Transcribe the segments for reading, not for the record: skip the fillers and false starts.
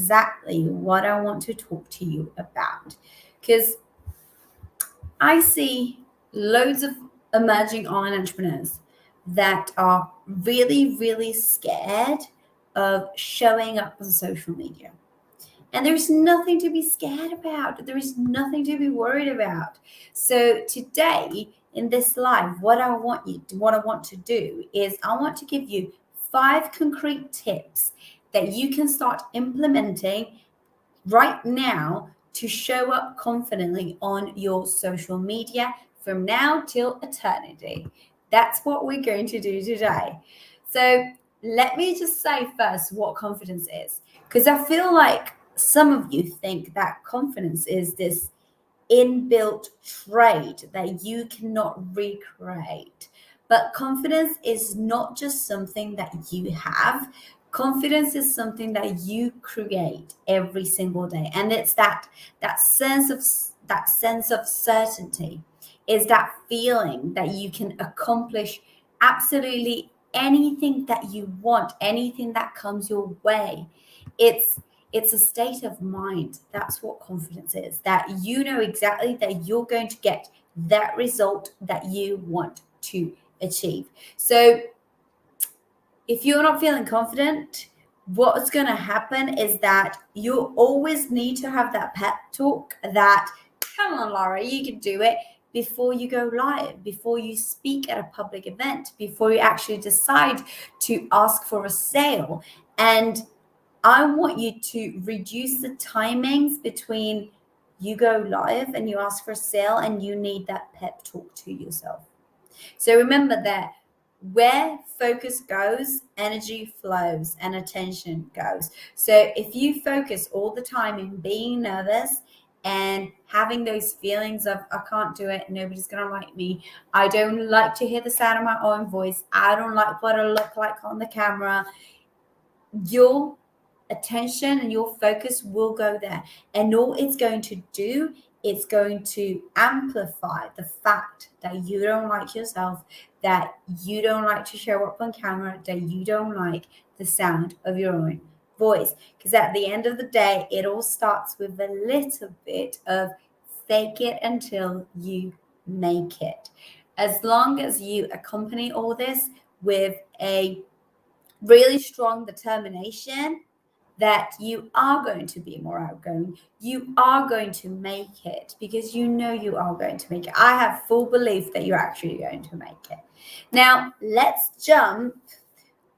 exactly what I want to talk to you about. Because I see loads of emerging online entrepreneurs that are really, really scared of showing up on social media. And there's nothing to be scared about. There is nothing to be worried about. So today in this live, what I want to do is I want to give you 5 concrete tips that you can start implementing right now to show up confidently on your social media from now till eternity. That's what we're going to do today. So let me just say first what confidence is, because I feel like some of you think that confidence is this inbuilt trait that you cannot recreate. But confidence is not just something that you have. Confidence is something that you create every single day. And it's that sense of certainty, is that feeling that you can accomplish absolutely anything that you want, anything that comes your way. It's a state of mind. That's what confidence is, that you know exactly that you're going to get that result that you want to achieve. So if you're not feeling confident, what's going to happen is that you always need to have that pep talk that, come on, Laura, you can do it, before you go live, before you speak at a public event, before you actually decide to ask for a sale. And I want you to reduce the timings between you go live and you ask for a sale and you need that pep talk to yourself. So remember that where focus goes, energy flows and attention goes. So if you focus all the time in being nervous and having those feelings of, I can't do it, nobody's going to like me, I don't like to hear the sound of my own voice, I don't like what I look like on the camera, your attention and your focus will go there. And all it's going to do, it's going to amplify the fact that you don't like yourself, that you don't like to show up on camera, that you don't like the sound of your own voice. Because at the end of the day, it all starts with a little bit of fake it until you make it. As long as you accompany all this with a really strong determination that you are going to be more outgoing, you are going to make it, because you know you are going to make it. I have full belief that you're actually going to make it. Now, let's jump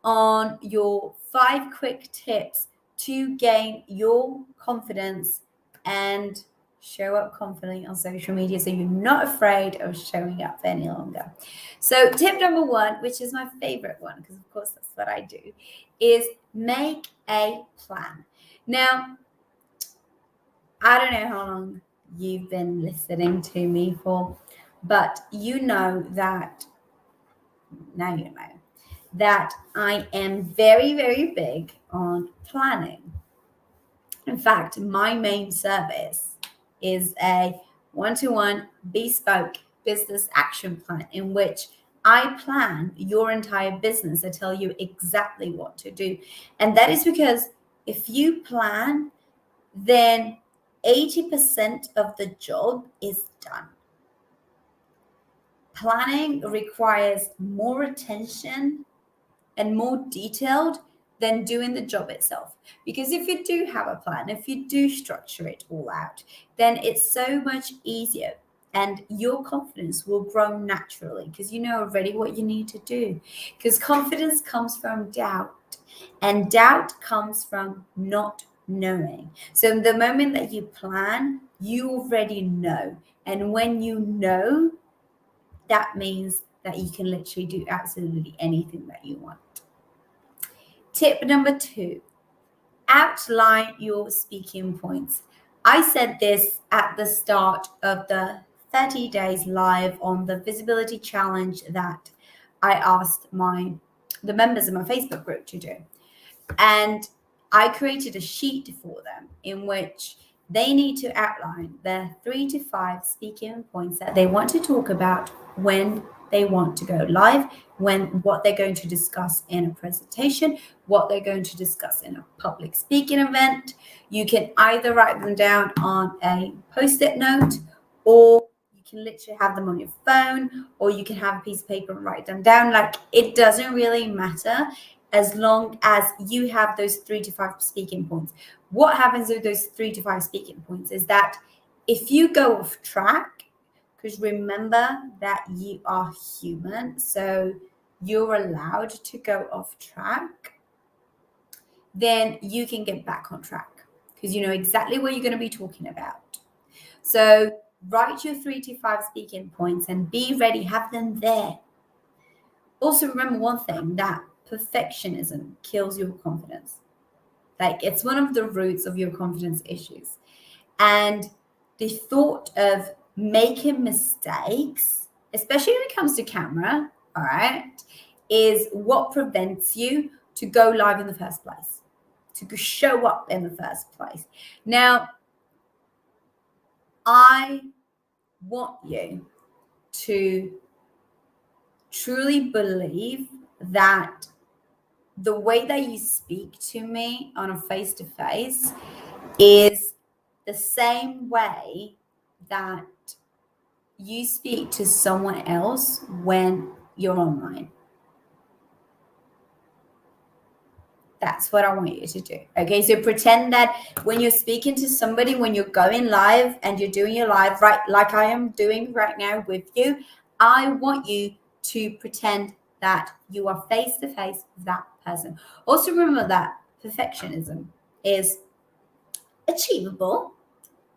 on your 5 quick tips to gain your confidence and show up confidently on social media so you're not afraid of showing up any longer. So tip number 1, which is my favorite one, because of course that's what I do, is make a plan. Now, I don't know how long you've been listening to me for, but you know that I am very, very big on planning. In fact, my main service is a one-to-one bespoke business action plan in which I plan your entire business. I tell you exactly what to do. And that is because if you plan, then 80% of the job is done. Planning requires more attention and more detailed than doing the job itself. Because if you do have a plan, if you do structure it all out, then it's so much easier and your confidence will grow naturally because you know already what you need to do. Because confidence comes from doubt, and doubt comes from not knowing. So the moment that you plan, you already know. And when you know, that means that you can literally do absolutely anything that you want. Tip number 2, outline your speaking points. I said this at the start of the 30 days live on the visibility challenge that I asked the members of my Facebook group to do. And I created a sheet for them in which they need to outline their 3 to 5 speaking points that they want to talk about when they want to go live, what they're going to discuss in a presentation, what they're going to discuss in a public speaking event. You can either write them down on a post-it note, or you can literally have them on your phone, or you can have a piece of paper and write them down. Like, it doesn't really matter as long as you have those 3 to 5 speaking points. What happens with those 3 to 5 speaking points is that if you go off track, because remember that you are human, so you're allowed to go off track, then you can get back on track because you know exactly what you're going to be talking about. So write your 3 to 5 speaking points and be ready, have them there. Also remember one thing, that perfectionism kills your confidence. Like, it's one of the roots of your confidence issues. And the thought of making mistakes, especially when it comes to camera, all right, is what prevents you to go live in the first place, to show up in the first place. Now, I want you to truly believe that the way that you speak to me on a face-to-face is the same way that you speak to someone else when you're online. That's what I want you to do. Okay, so pretend that when you're speaking to somebody, when you're going live and you're doing your live, right, like I am doing right now with you, I want you to pretend that you are face to face with that person. Also remember that perfectionism is achievable,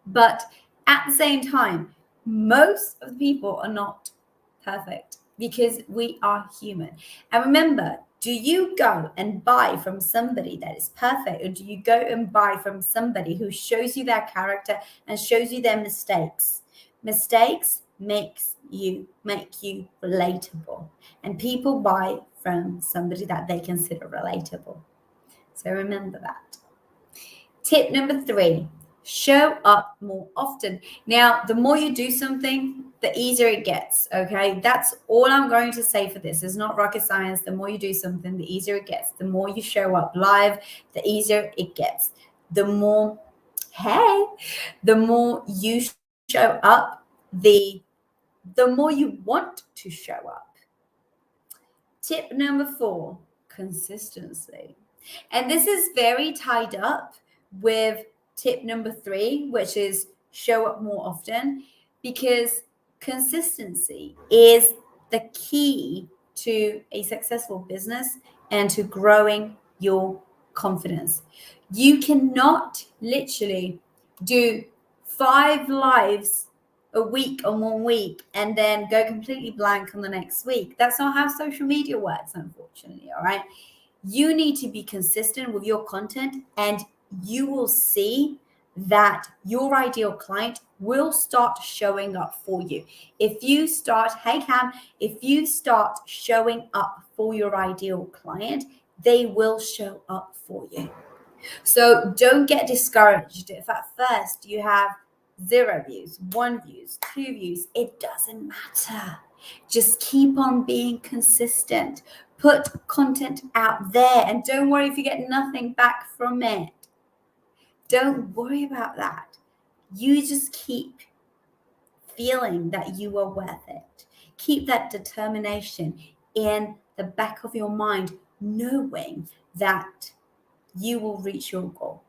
but at the same time, most of the people are not perfect because we are human. And remember, do you go and buy from somebody that is perfect, or do you go and buy from somebody who shows you their character and shows you their mistakes? Mistakes make you relatable, and people buy from somebody that they consider relatable. So remember that. Tip number 3, show up more often. Now, the more you do something, the easier it gets, okay? That's all I'm going to say for this. It's not rocket science. The more you do something, the easier it gets. The more you show up live, the easier it gets. The more you show up, the more you want to show up. Tip number 4, consistency. And this is very tied up with tip number 3, which is show up more often, because consistency is the key to a successful business and to growing your confidence. You cannot literally do 5 lives a week on 1 week and then go completely blank on the next week. That's not how social media works, unfortunately. All right. You need to be consistent with your content, and you will see that your ideal client will start showing up for you. If you start, hey Cam, if you start showing up for your ideal client, they will show up for you. So don't get discouraged if at first you have 0 views, 1 views, 2 views. It doesn't matter. Just keep on being consistent. Put content out there, and don't worry if you get nothing back from it. Don't worry about that. You just keep feeling that you are worth it. Keep that determination in the back of your mind, knowing that you will reach your goal.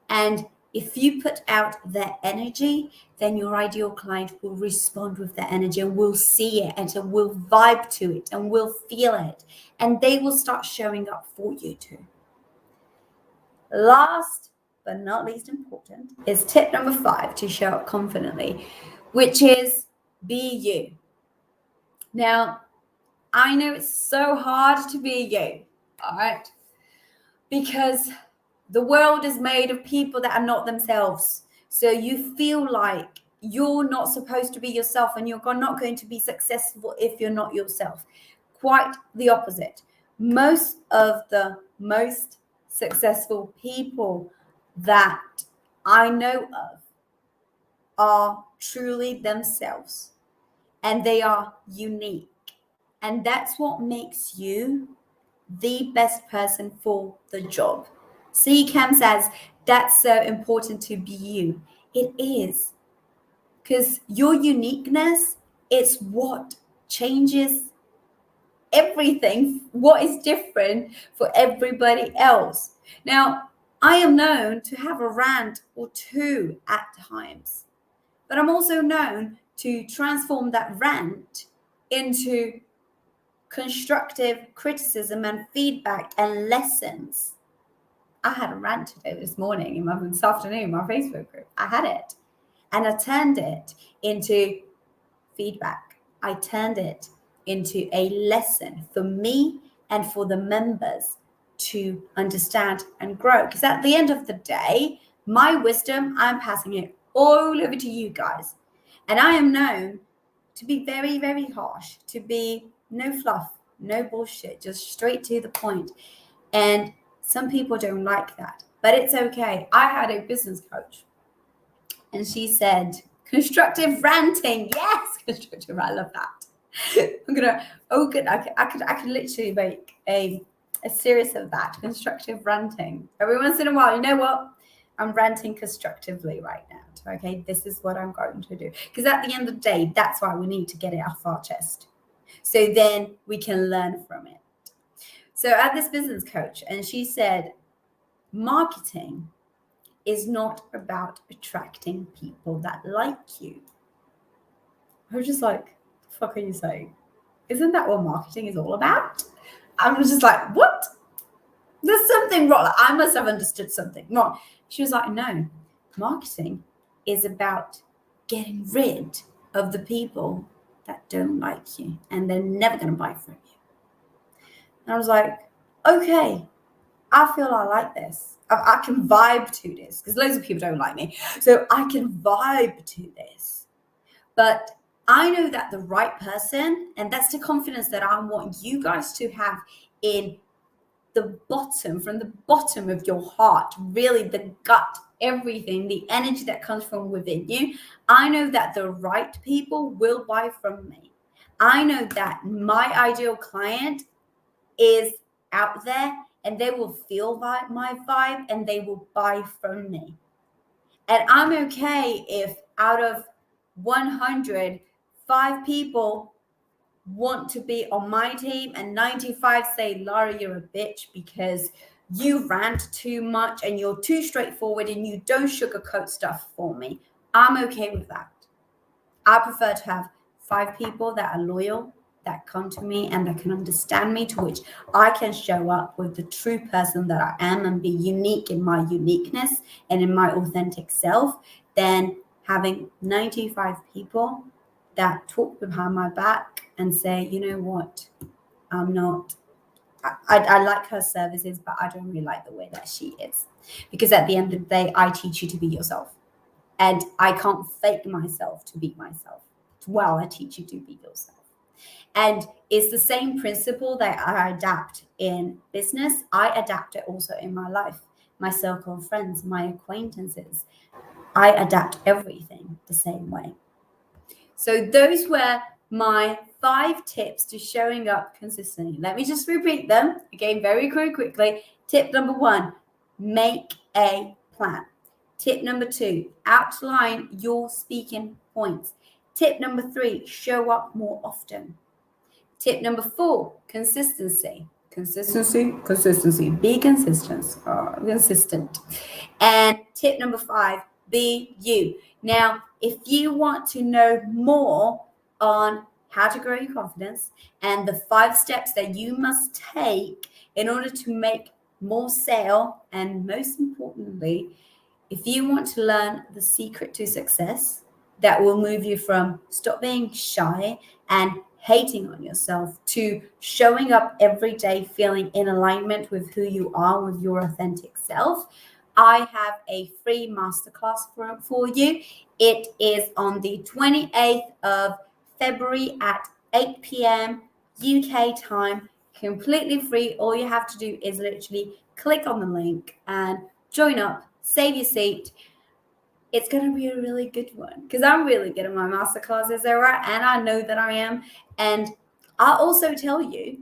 And if you put out their energy, then your ideal client will respond with their energy and will see it and will vibe to it and will feel it. And they will start showing up for you too. Last but not least important is tip number 5 to show up confidently, which is be you. Now, I know it's so hard to be you, all right? Because the world is made of people that are not themselves. So you feel like you're not supposed to be yourself, and you're not going to be successful if you're not yourself. Quite the opposite. Most of the most successful people that I know of are truly themselves, and they are unique. And that's what makes you the best person for the job. See, Cam says, That's so important to be you. It is. Because your uniqueness is what changes everything, what is different for everybody else. Now, I am known to have a rant or two at times, but I'm also known to transform that rant into constructive criticism and feedback and lessons. I had a rant today this afternoon in my Facebook group. I had it. And I turned it into feedback. I turned it into a lesson for me and for the members to understand and grow. Because at the end of the day, my wisdom, I'm passing it all over to you guys. And I am known to be very, very harsh, to be no fluff, no bullshit, just straight to the point. And some people don't like that, but it's okay. I had a business coach and she said, constructive ranting. Yes, constructive. I love that. I could literally make a series of that. Constructive ranting. Every once in a while, you know what? I'm ranting constructively right now. Okay, this is what I'm going to do. Because at the end of the day, that's why we need to get it off our chest. So then we can learn from it. So I had this business coach, and she said, marketing is not about attracting people that like you. I was just like, the fuck are you saying? Isn't that what marketing is all about? I was just like, what? There's something wrong. Like, I must have understood something wrong. She was like, no, marketing is about getting rid of the people that don't like you and they're never going to buy from you. And I was like, okay, I feel I like this. I can vibe to this because loads of people don't like me. So I can vibe to this. But I know that the right person, and that's the confidence that I want you guys to have in from the bottom of your heart, really the gut, everything, the energy that comes from within you. I know that the right people will buy from me. I know that my ideal client is out there and they will feel my vibe and they will buy from me. And I'm okay if out of 100, 5 people want to be on my team and 95 say, Lara, you're a bitch because you rant too much and you're too straightforward and you don't sugarcoat stuff for me. I'm okay with that. I prefer to have 5 people that are loyal, that come to me and that can understand me, to which I can show up with the true person that I am and be unique in my uniqueness and in my authentic self, than having 95 people that talk behind my back and say, you know what, I like her services, but I don't really like the way that she is. Because at the end of the day, I teach you to be yourself. And I can't fake myself to be myself. Well, I teach you to be yourself. And it's the same principle that I adapt in business. I adapt it also in my life, my circle of friends, my acquaintances. I adapt everything the same way. So those were my 5 tips to showing up consistently. Let me just repeat them again very quickly. Tip number 1, make a plan. Tip number 2, outline your speaking points. Tip number 3, show up more often. Tip number 4, consistency. Consistency. Be consistent. And tip number 5, be you. Now, if you want to know more on how to grow your confidence and the 5 steps that you must take in order to make more sale, and most importantly, if you want to learn the secret to success that will move you from stop being shy and hating on yourself to showing up every day feeling in alignment with who you are, with your authentic self, I have a free masterclass for you. It is on the 28th of February at 8 p.m. UK time, completely free. All you have to do is literally click on the link and join up, save your seat. It's going to be a really good one because I'm really good at my masterclasses, all right? And I know that I am. And I'll also tell you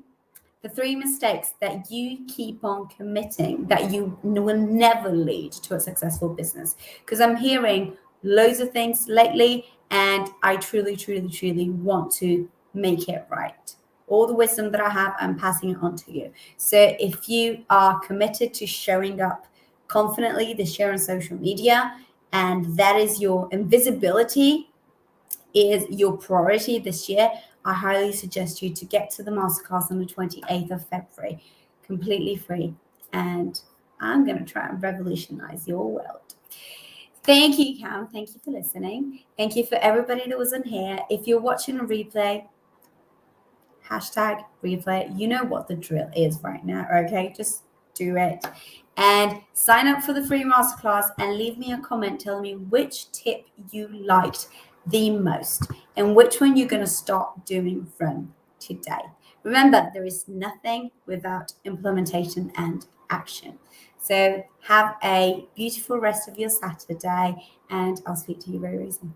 the 3 mistakes that you keep on committing that you will never lead to a successful business. Because I'm hearing loads of things lately, and I truly, truly, truly want to make it right. All the wisdom that I have, I'm passing it on to you. So if you are committed to showing up confidently this year on social media, and that is your invisibility is your priority this year, I highly suggest you to get to the masterclass on the 28th of February, completely free. And I'm going to try and revolutionize your world. Thank you, Cam. Thank you for listening. Thank you for everybody that was in here. If you're watching a replay, hashtag replay. You know what the drill is right now, okay? Just do it. And sign up for the free masterclass and leave me a comment telling me which tip you liked the most and which one you're going to start doing from today. Remember, there is nothing without implementation and action. So have a beautiful rest of your Saturday, and I'll speak to you very, very soon.